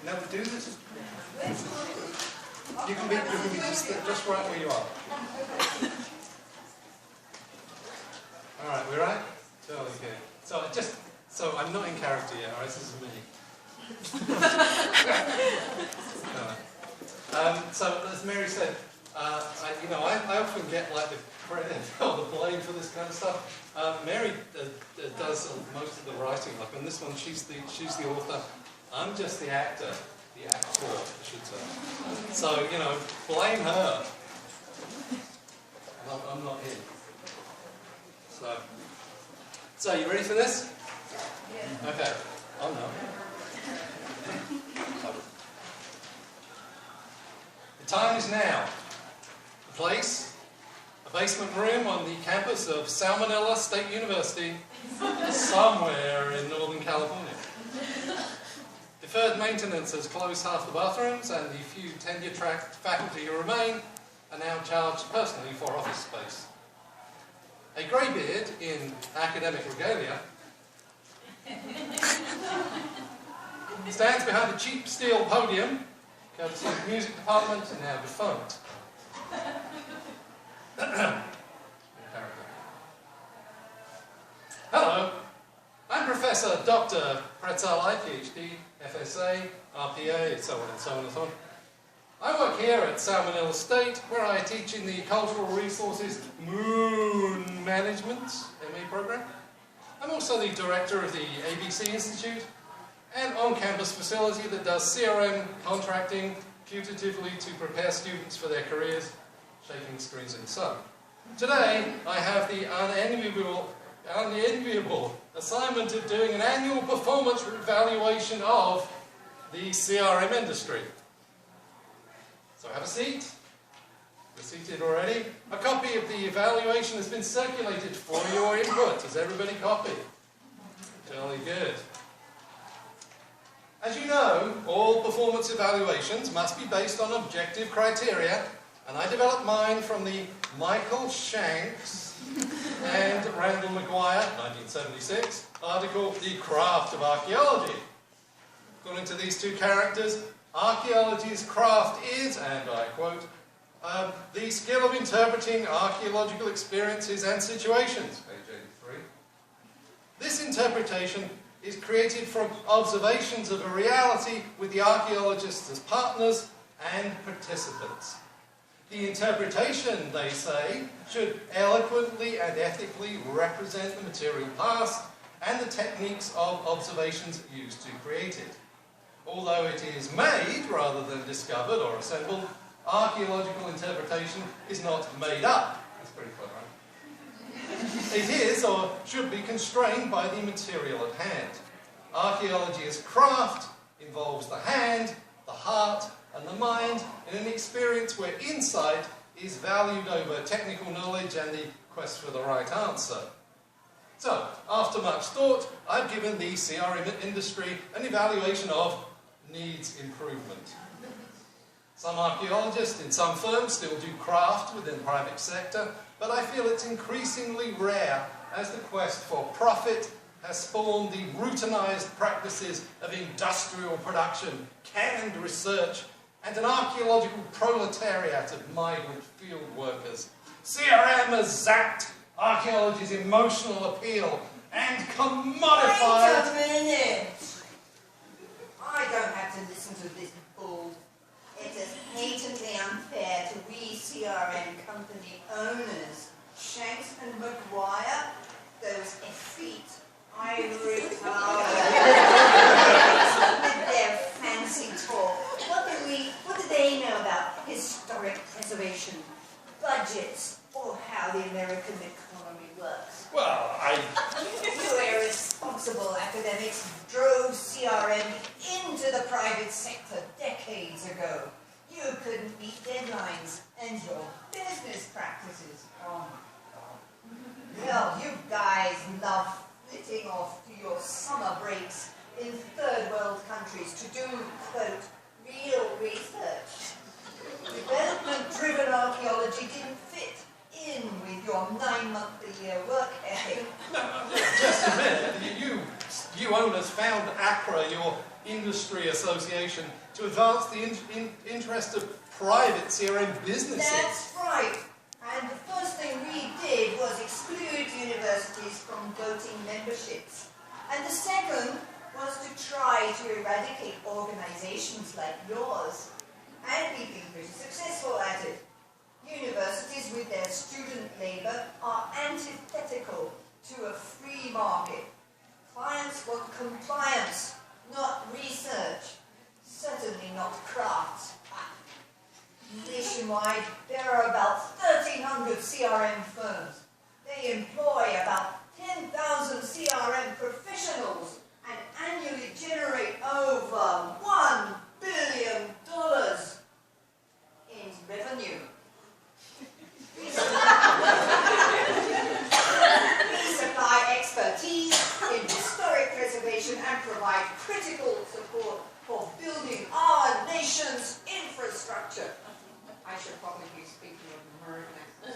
never do this? You can be just right where you are. Alright, we're right? Totally good. So I'm not in character yet, alright, this is me. So as Mary said, I often get like the credit or the blame for this kind of stuff. Mary does most of the writing. Like on this one, she's the author. I'm just the actor, I should say. So blame her. I'm not here. So you ready for this? Yeah. Okay. Oh no. The time is now. The place, a basement room on the campus of Salmonella State University, somewhere in Northern California. Deferred maintenance has closed half the bathrooms, and the few tenure-track faculty who remain are now charged personally for office space. A greybeard in academic regalia stands behind a cheap steel podium, courtesy of the music department, now defunct. Hello, I'm Professor Dr. Praetzelli, PhD, FSA, RPA, so on and so on and so on. I work here at Salmonella State, where I teach in the Cultural Resources Moon Management MA program. I'm also the director of the ABC Institute, an on-campus facility that does CRM contracting putatively to prepare students for their careers, shaking screens in the sun. Today, I have the unenviable assignment of doing an annual performance evaluation of the CRM industry. So have a seat. You're seated already. A copy of the evaluation has been circulated for your input. Has everybody copied? Jolly good. As you know, all performance evaluations must be based on objective criteria, and I developed mine from the Michael Shanks and Randall McGuire, 1976, article, The Craft of Archaeology. According to these two characters, archaeology's craft is, and I quote, the skill of interpreting archaeological experiences and situations, page 83. This interpretation is created from observations of a reality with the archaeologists as partners and participants. The interpretation, they say, should eloquently and ethically represent the material past and the techniques of observations used to create it. Although it is made rather than discovered or assembled, archaeological interpretation is not made up. That's pretty clever, right? It is, or should be, constrained by the material at hand. Archaeology as craft involves the hand, the heart, and the mind in an experience where insight is valued over technical knowledge and the quest for the right answer. So, after much thought, I've given the CRM industry an evaluation of needs improvement. Some archaeologists in some firms still do craft within the private sector, but I feel it's increasingly rare as the quest for profit has spawned the routinized practices of industrial production, canned research, and an archaeological proletariat of migrant field workers. CRM has zapped archaeology's emotional appeal and commodified... Wait a minute! I don't have to listen to this bull. It is patently unfair to we CRM company owners, Shanks and McGuire, those effete ivory towers, with their fancy talk. What do they know about historic preservation, budgets, or how the American economy works? Well, You irresponsible academics drove CRM into the private sector decades ago. You couldn't meet deadlines and your business practices. Oh my God. Well, you guys love flitting off to your summer breaks in third world countries to do, quote, real research. Development-driven archaeology didn't fit in with your 9-month-a-year work ethic. no, just a minute. You owners found ACRA, your industry association, to advance the interest of private CRM businesses. That's right. And the first thing we did was exclude universities from voting memberships. And the second was to try to eradicate organizations like yours. And we've been pretty successful at it. Universities with their student labor are antithetical to a free market. Clients want compliance, not research. Certainly not crafts. Nationwide, there are about 1,300 CRM firms. They employ about 10,000 CRM professionals and annually generate over $1 billion in revenue. We supply expertise in historic preservation and provide critical support for building our nation's infrastructure. I should probably be speaking of American accent.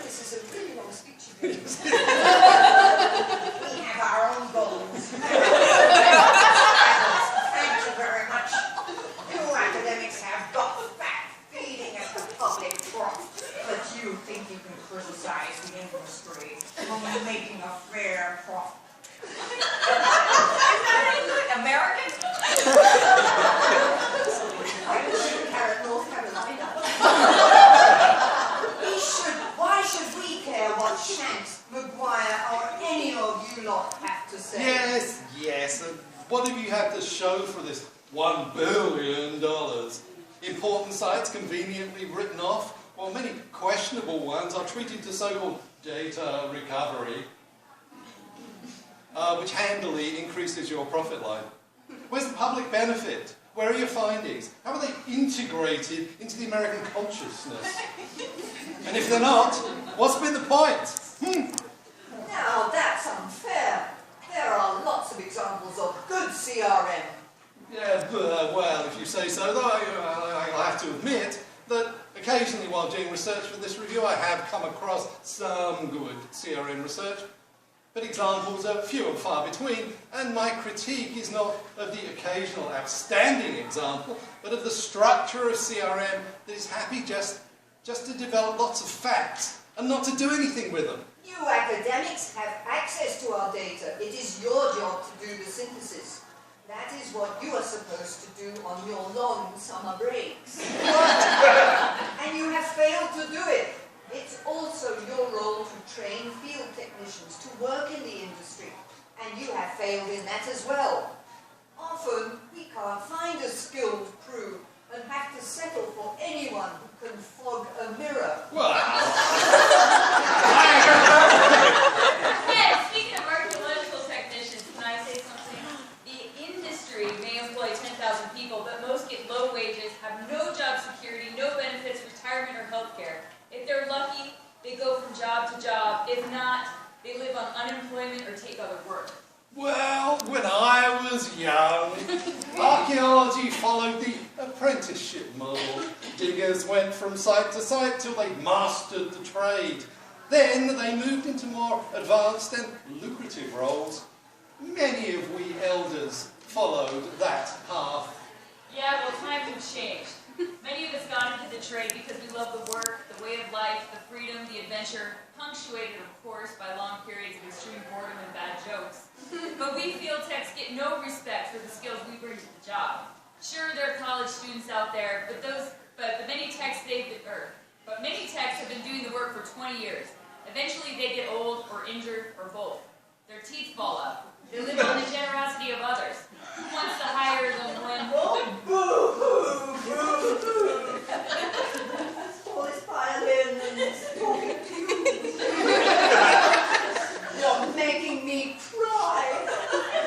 This is a really long speech you're doing. We have our own goals. Thank you very much. You academics have got fat feeding at the public trough, but you think you can criticize the industry on making a fair profit. American? North Carolina. Why should we care what Shanks, Maguire, or any of you lot have to say? Yes. And what have you had to show for this $1 billion? Important sites conveniently written off, while many questionable ones are treated to so-called data recovery, which handily increases your profit line. Where's the public benefit? Where are your findings? How are they integrated into the American consciousness? And if they're not, what's been the point? Now that's unfair. There are lots of examples of good CRM. Yeah, well, if you say so, though, I'll have to admit that occasionally while doing research for this review, I have come across some good CRM research. But examples are few and far between, and my critique is not of the occasional outstanding example, but of the structure of CRM that is happy just to develop lots of facts and not to do anything with them. You academics have access to our data. It is your job to do the synthesis. That is what you are supposed to do on your long summer breaks. And you have failed to do it. It's also your role to train field technicians to work in the industry, and you have failed in that as well. Often, we can't find a skilled crew and have to settle for anyone who can fog a mirror. Well, Hey, speaking of archaeological technicians, can I say something? The industry may employ 10,000 people, but most get low wages, have no job security, no benefits, retirement, or health care. If they're lucky, they go from job to job. If not, they live on unemployment or take other work. well, when I was young, archaeology followed the apprenticeship model. Diggers went from site to site till they mastered the trade. Then they moved into more advanced and lucrative roles. Many of we elders followed that path. Yeah, well, times have changed. Many of us got into the trade because we love the work, the way of life, the freedom, the adventure, punctuated, of course, by long periods of extreme boredom and bad jokes. But we field techs get no respect for the skills we bring to the job. Sure, there are college students out there, but many techs have been doing the work for 20 years. Eventually, they get old or injured or both. Their teeth fall out. They live on the generosity of others. Who wants to hire them when... Oh, boo-hoo, boo-hoo. Let's pull this violin and it's talking to you. You're making me cry.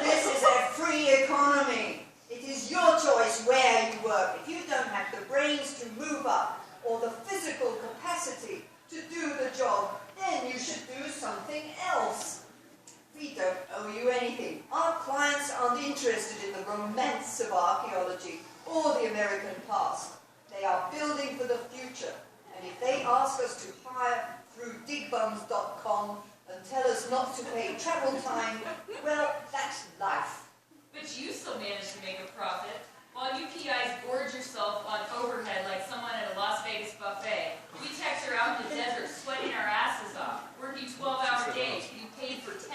This is a free economy. It is your choice where you work. If you don't have the brains to move up or the physical capacity to do the job, then you should do something else. We don't owe you anything. Our clients aren't interested in the romance of archaeology or the American past. They are building for the future. And if they ask us to hire through digbums.com and tell us not to pay travel time. Well, that's life. But you still manage to make a profit. While you PIs gorge yourself on overhead like someone at a Las Vegas buffet, we techs are out in the desert sweating our asses off, working 12-hour days, being paid for 10,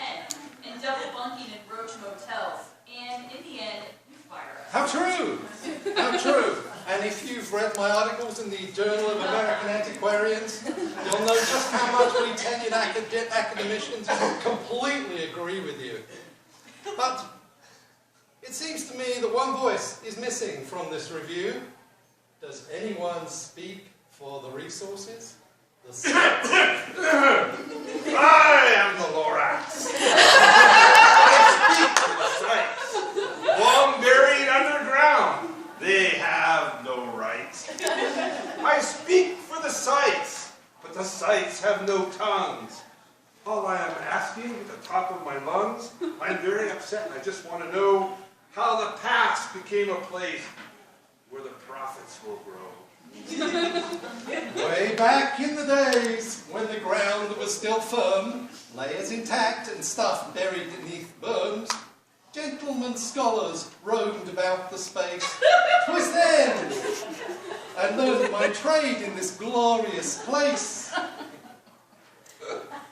and double bunking in roach motels. And in the end, you fire us. How true! How true! And if you've read my articles in the Journal of American Antiquarians, you'll know just how much we tenured academicians completely agree with you. But it seems to me that one voice is missing from this review. Does anyone speak for the resources? The sites? I am the Lorax. I speak for the sites. Long buried underground, they have no rights. I speak for the sites, but the sites have no tongues. All I am asking at the top of my lungs, I'm very upset and I just want to know how the past became a place where the prophets will grow. Way back in the days when the ground was still firm, layers intact and stuff buried beneath berms, gentlemen scholars roamed about the space. 'Twas then I learned my trade in this glorious place.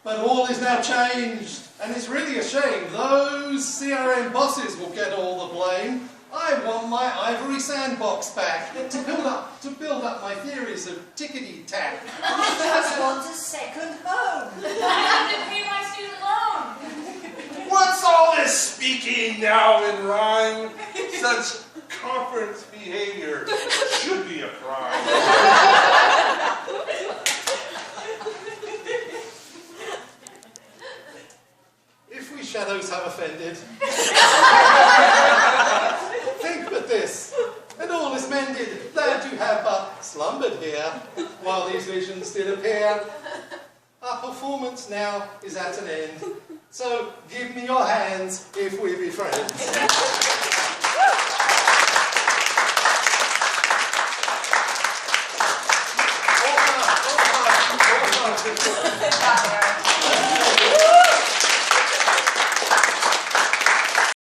But all is now changed, and it's really a shame. Those CRM bosses will get all the blame. I want my ivory sandbox back to build up my theories of tickety-tack. I just want a second home. I have to pay my student loan. What's all this speaking now in rhyme? Such conference behavior should be a crime. If we shadows have offended, think but this, and all is mended, glad to have but slumbered here, while these visions did appear. Our performance now is at an end, so give me your hands if we be friends. All time.